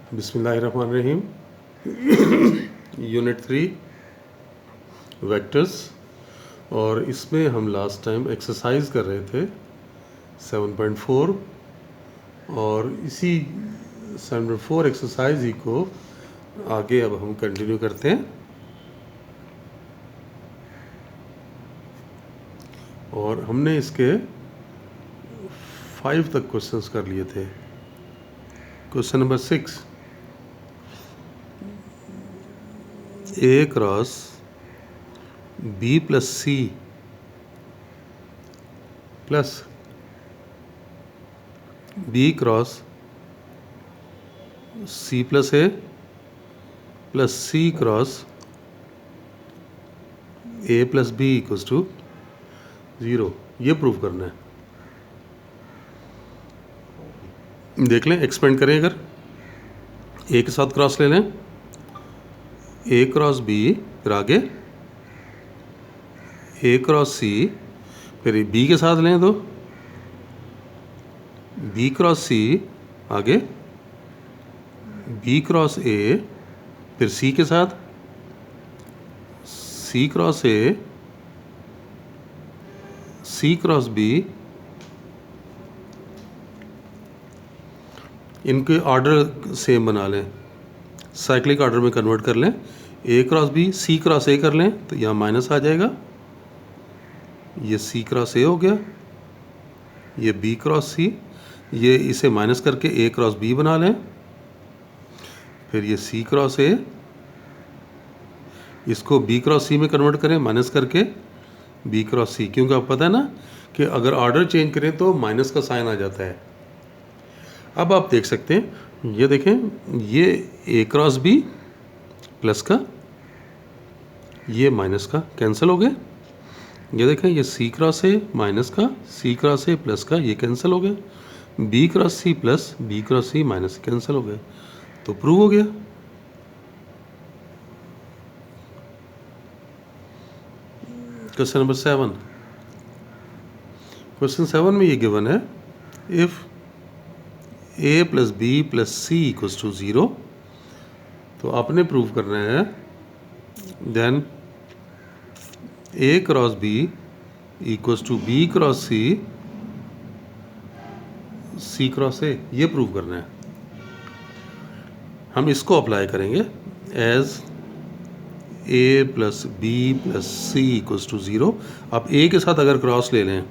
बिस्मिल्लाहिर्रहमानिर्रहीम। Unit 3 vectors, और इसमें हम लास्ट टाइम एक्सरसाइज कर रहे थे 7.4, और इसी 7.4 एक्सरसाइज ही को आगे अब हम कंटिन्यू करते हैं। और हमने इसके 5 तक क्वेश्चंस कर लिए थे। Question number 6, A cross B plus C plus B cross C plus A plus C cross A plus B equals to 0, ये प्रूव करना है। देख लें, एक्सपेंड करें। अगर ए के साथ क्रॉस ले लें, ए क्रॉस बी, फिर आगे ए क्रॉस सी, फिर बी के साथ लें तो बी क्रॉस सी, आगे बी क्रॉस ए, फिर सी के साथ C cross A, C cross B. इनके ऑर्डर सेम बना लें, साइक्लिक ऑर्डर में कन्वर्ट कर लें। A cross B C cross A कर लें तो यहाँ माइनस आ जाएगा, ये सी क्रॉस ए हो गया, ये बी क्रॉस सी, ये इसे माइनस करके ए क्रॉस बी बना लें, फिर ये सी क्रॉस ए, इसको बी क्रॉस सी में कन्वर्ट करें माइनस करके बी क्रॉस सी, क्योंकि आपको पता है ना कि अगर ऑर्डर चेंज करें तो माइनस का साइन आ जाता है। अब आप देख सकते हैं, ये देखें, ये ए क्रॉस बी प्लस का, ये माइनस का कैंसिल हो गया। ये देखें, ये सी क्रॉस ए माइनस का, सी क्रॉस ए प्लस का, ये कैंसिल हो गया। B cross C plus B cross C minus cancel हो गया, तो प्रूव हो गया। क्वेश्चन नंबर 7, क्वेश्चन 7 में ये गिवन है, if A plus B plus C equals to 0, तो आपने प्रूव करना है then A cross B equals to B cross C, C cross A, ये प्रूव करना है। हम इसको अप्लाई करेंगे as A plus B plus C equals to 0। आप ए के साथ अगर क्रॉस ले लें,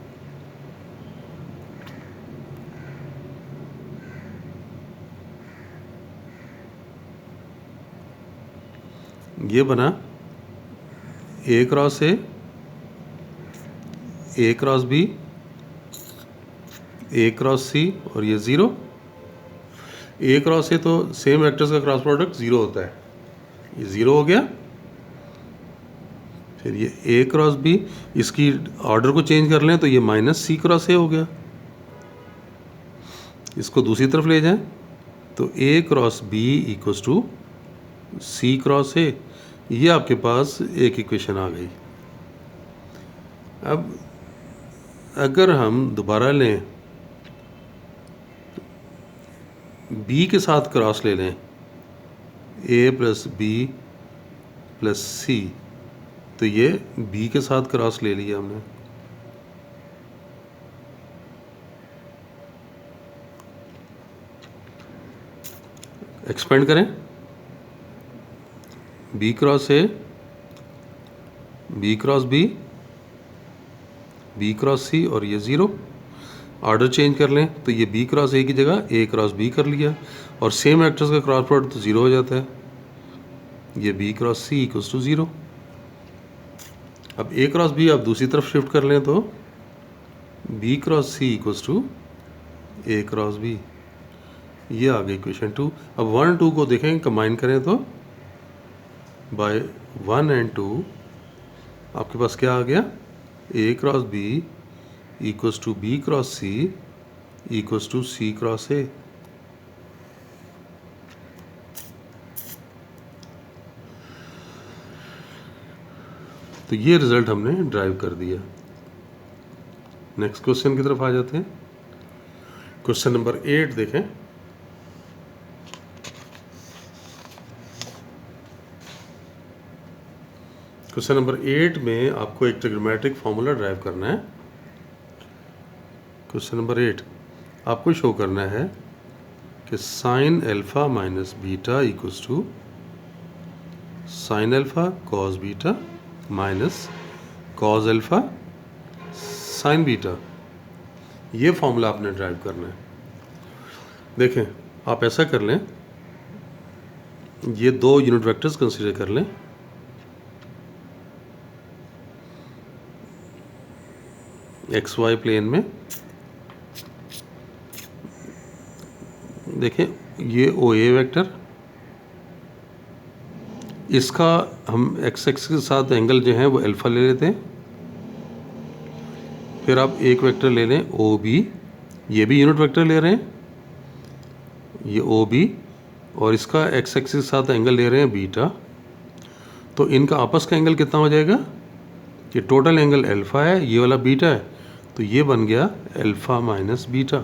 ये बना A cross A cross B, A cross C, और ये 0। ए क्रॉस ए तो सेम वेक्टर्स का क्रॉस प्रोडक्ट 0 होता है, ये 0 हो गया। फिर ये ए क्रॉस बी, इसकी ऑर्डर को चेंज कर लें तो ये माइनस सी क्रॉस ए हो गया। इसको दूसरी तरफ ले जाएं तो A cross B equals to C cross A, ये आपके पास एक इक्वेशन आ गई। अब अगर हम दोबारा लें, बी के साथ क्रॉस ले लें, ए प्लस बी प्लस सी, तो ये बी के साथ क्रॉस ले लिया हमने। एक्सपेंड करें, B cross A, B cross B, B cross C, और ये 0। ऑर्डर चेंज कर लें तो ये बी क्रॉस ए की जगह ए क्रॉस बी कर लिया, और सेम वेक्टर्स का क्रॉस प्रोडक्ट तो 0 हो जाता है। ये B cross C equals to 0। अब ए क्रॉस बी आप दूसरी तरफ शिफ्ट कर लें तो B cross C equals to A cross B, ये आ गई इक्वेशन 2। अब 1 2 को देखें, कंबाइन करें तो बाय 1 एंड 2 आपके पास क्या आ गया, A cross B equals to B cross C equals to C cross A. तो ये रिजल्ट हमने ड्राइव कर दिया। नेक्स्ट क्वेश्चन की तरफ आ जाते हैं। क्वेश्चन नंबर 8 देखें, क्वेश्चन नंबर 8 में आपको एक ट्रिग्नोमेट्रिक फॉर्मूला ड्राइव करना है। क्वेश्चन नंबर 8 आपको शो करना है कि sine alpha minus beta equals to sine alpha cos beta minus cos alpha sine beta. ये फॉर्मूला आपने ड्राइव करना है। देखें, आप ऐसा कर लें, ये दो यूनिट वेक्टर्स कंसीडर कर लें। एक्स वाई प्लेन में देखें, ये ओ ए वेक्टर, इसका हम एक्स एक्स के साथ एंगल जो है वो अल्फा ले लेते हैं। फिर आप एक वेक्टर ले लें ओ बी, ये भी यूनिट वेक्टर ले रहे हैं, ये ओ बी, और इसका एक्स एक्स के साथ एंगल ले रहे हैं बीटा। तो इनका आपस का एंगल कितना हो जाएगा? ये टोटल एंगल अल्फा है, ये वाला बीटा है, तो ये बन गया अल्फा माइनस बीटा।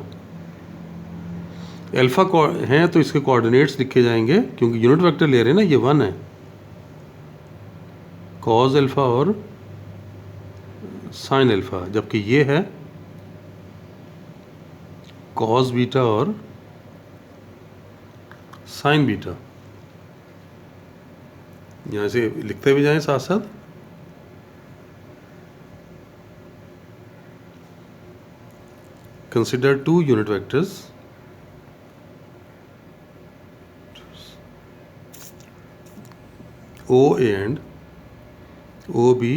अल्फा हैं तो इसके कोऑर्डिनेट्स लिखे जाएंगे, क्योंकि यूनिट वेक्टर ले रहे हैं ना, ये 1 है, कॉस अल्फा और साइन अल्फा, जबकि ये है कॉस बीटा और साइन बीटा। यहाँ से लिखते भी जाएं साथ साथ। Consider two unit vectors O and OB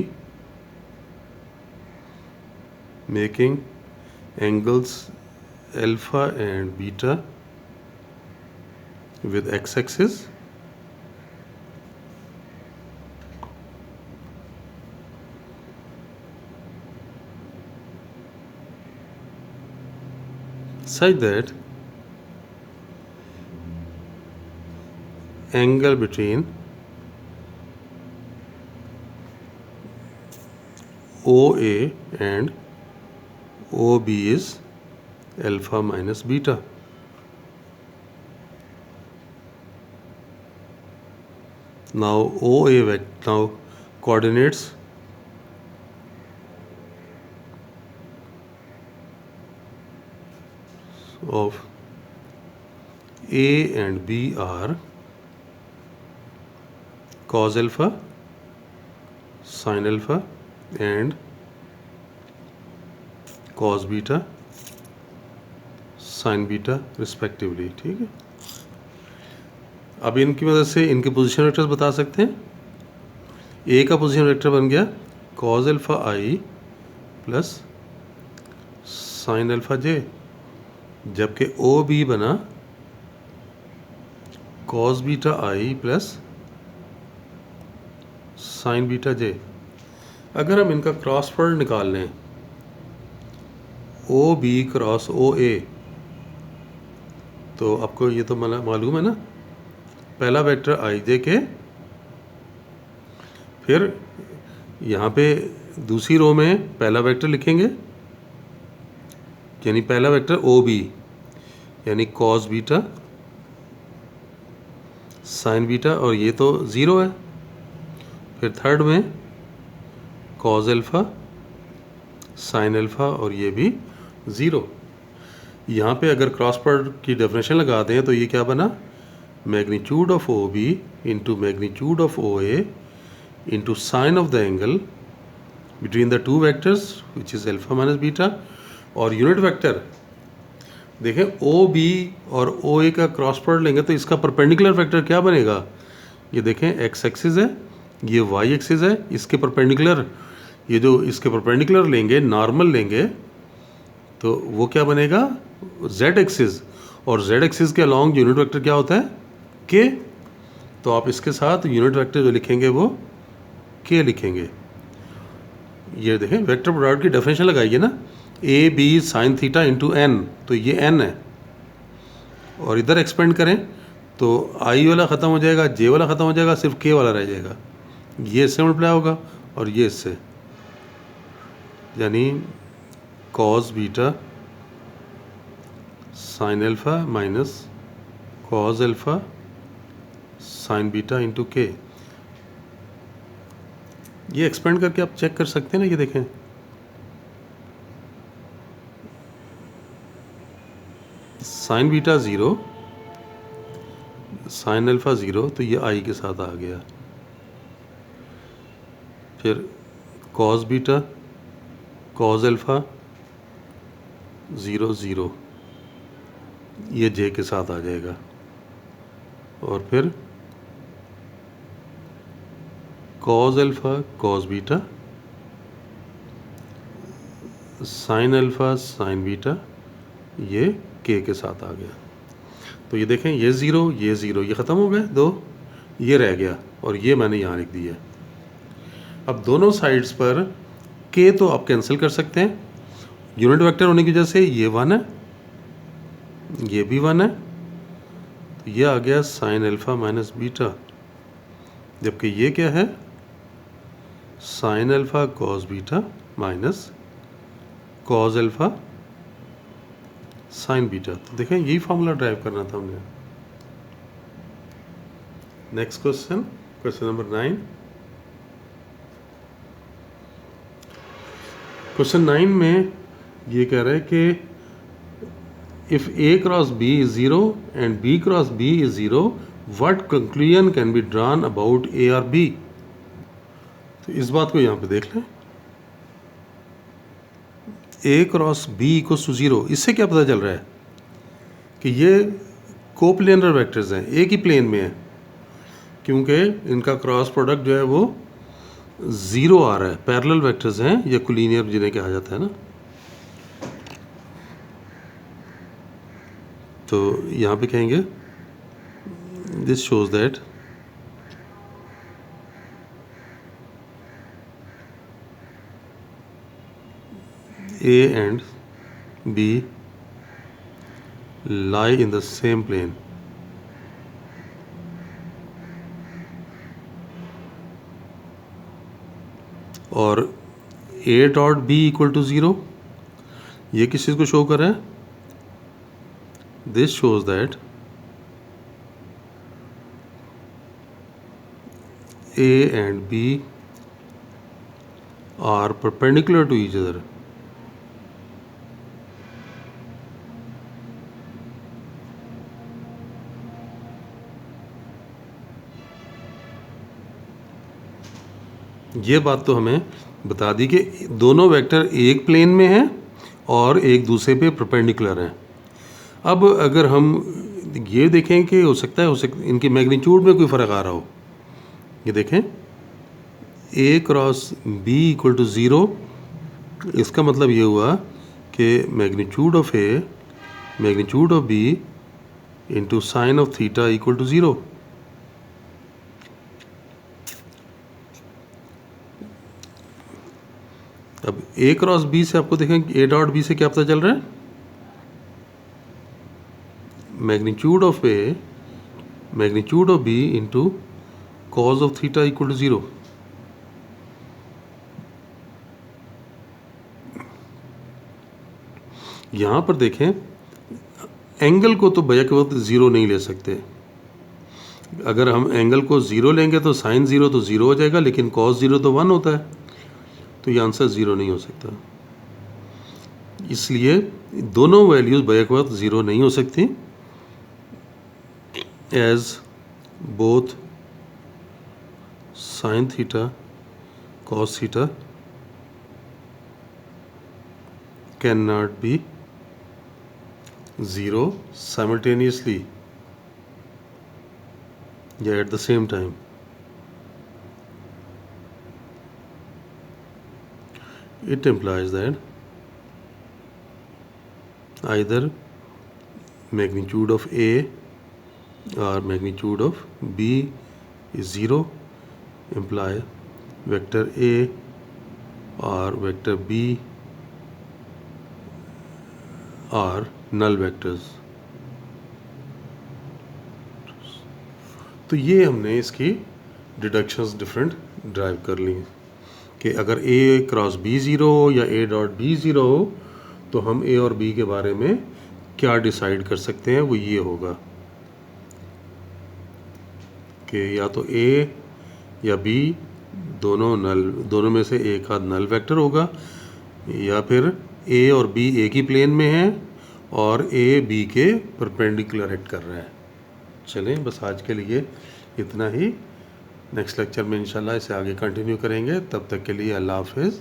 making angles alpha and beta with x-axis such that angle between OA and OB is alpha minus beta. Now OA now coordinates of A and B are cos alpha, sin alpha and cos beta sin beta respectively. ठीक है, अब इनकी मदद से इनके position vectors बता सकते हैं। ए का पोजीशन वेक्टर बन गया cos अल्फा आई प्लस sin अल्फा जे, जबकि ओ बी बना cos बीटा आई प्लस sin बीटा जे। अगर हम इनका क्रॉस प्रोडक्ट निकाल लें, ओ बी क्रॉस ओ ए, तो आपको ये तो मालूम है ना, पहला वेक्टर आई जे के, फिर यहाँ पे दूसरी रो में पहला वेक्टर लिखेंगे, यानी पहला वेक्टर ओ बी यानी कॉस बीटा साइन बीटा, और ये तो ज़ीरो है। फिर थर्ड में कॉस अल्फा साइन अल्फा, और ये भी ज़ीरो। यहाँ पे अगर क्रॉस प्रोडक्ट की डेफिनेशन लगा दें तो ये क्या बना, magnitude of O B into magnitude of O A into sine of the angle between the two vectors which is alpha minus beta. और यूनिट वेक्टर देखें, ओ बी और ओ ए का क्रॉस प्रोडक्ट लेंगे तो इसका परपेंडिकुलर वेक्टर क्या बनेगा? ये देखें, एक्स एक्सिस है, ये वाई एक्सिस है, इसके परपेंडिकुलर, ये जो इसके परपेंडिकुलर लेंगे, नॉर्मल लेंगे, तो वो क्या बनेगा? जेड एक्सिस, और जेड एक्सिस के अलॉन्ग यूनिट वेक्टर क्या होता है? के। तो आप इसके साथ यूनिट वेक्टर जो लिखेंगे वो के लिखेंगे। ये देखें, वेक्टर प्रोडक्ट की डेफिनेशन लगाइए ना, A B sine theta into N, तो ये एन है, और इधर एक्सपेंड करें तो आई वाला ख़त्म हो जाएगा, जे वाला ख़त्म हो जाएगा, सिर्फ के वाला रह जाएगा। ये इससे मल्टीप्लाई होगा और ये इससे, यानी cos beta sine alpha minus cos alpha sine beta into के। ये एक्सपेंड करके आप चेक कर सकते हैं ना, ये देखें साइन बीटा 0, साइन अल्फा 0, तो ये आई के साथ आ गया। फिर कॉस बीटा, कॉस अल्फा 0 0, ये जे के साथ आ जाएगा। और फिर cos alpha cos beta, sine alpha sine beta, ये के साथ आ गया। तो ये देखें ये 0 ये 0, ये ख़त्म हो गए दो, ये रह गया और ये मैंने यहाँ लिख दिया। अब दोनों साइड्स पर के तो आप कैंसिल कर सकते हैं, यूनिट वेक्टर होने की वजह से ये 1 है, ये भी 1 है, तो ये आ गया साइन अल्फा माइनस बीटा, जबकि ये क्या है sine alpha cos beta minus cos alpha sine beta. तो देखें यही फॉर्मूला ड्राइव करना था हमने। Next question, question number 9। Question 9 में ये कह रहा है कि if A cross B is 0 and B cross B is 0, what conclusion can be drawn about A और बी। तो इस बात को यहाँ पे देख लें, A cross B equals to 0, इससे क्या पता चल रहा है कि ये कोप्लेनर वेक्टर्स हैं, एक ही प्लेन में है, क्योंकि इनका क्रॉस प्रोडक्ट जो है वो 0 आ रहा है, पैरेलल वेक्टर्स हैं, या कोलिनियर जिन्हें कहा जाता है ना। तो यहाँ पे कहेंगे this shows that A and B lie in the same plane. और A dot B equal to 0, ये किस चीज़ को शो कर रहा है, this shows that A and B are perpendicular to each other. ये बात तो हमें बता दी कि दोनों वेक्टर एक प्लेन में हैं और एक दूसरे पे परपेंडिकुलर हैं। अब अगर हम ये देखें कि हो सकता है इनके मैग्नीट्यूड में कोई फ़र्क आ रहा हो, ये देखें A cross B equal to 0, इसका मतलब ये हुआ कि magnitude of A magnitude of B into sine of theta equal to 0। अब ए क्रॉस बी से आपको देखें, ए डॉट बी से क्या पता चल रहा है, magnitude of A magnitude of B into cos of theta equal to 0। यहाँ पर देखें एंगल को तो भैया के वक्त 0 नहीं ले सकते। अगर हम एंगल को 0 लेंगे तो साइन 0 तो 0 हो जाएगा, लेकिन कॉस 0 तो 1 होता है, तो ये आंसर 0 नहीं हो सकता। इसलिए दोनों वैल्यूज बैक वक्त 0 नहीं हो सकती, as both sine theta cos theta can not be 0 simultaneously या at the same time. It implies that either magnitude of A or magnitude of B is 0, imply vector A or vector B are null vectors. तो ये हमने इसकी deductions different drive कर ली कि अगर A cross B 0 हो या A dot B 0 हो, तो हम A और B के बारे में क्या डिसाइड कर सकते हैं, वो ये होगा कि या तो A या B दोनों में से एक आध नल वेक्टर होगा, या फिर ए और बी एक ही प्लेन में हैं और ए बी के परपेंडिकुलर एक्ट कर रहा है। चलें, बस आज के लिए इतना ही। नेक्स्ट लेक्चर में इंशाल्लाह इसे आगे कंटिन्यू करेंगे। तब तक के लिए अल्लाह हाफिज़।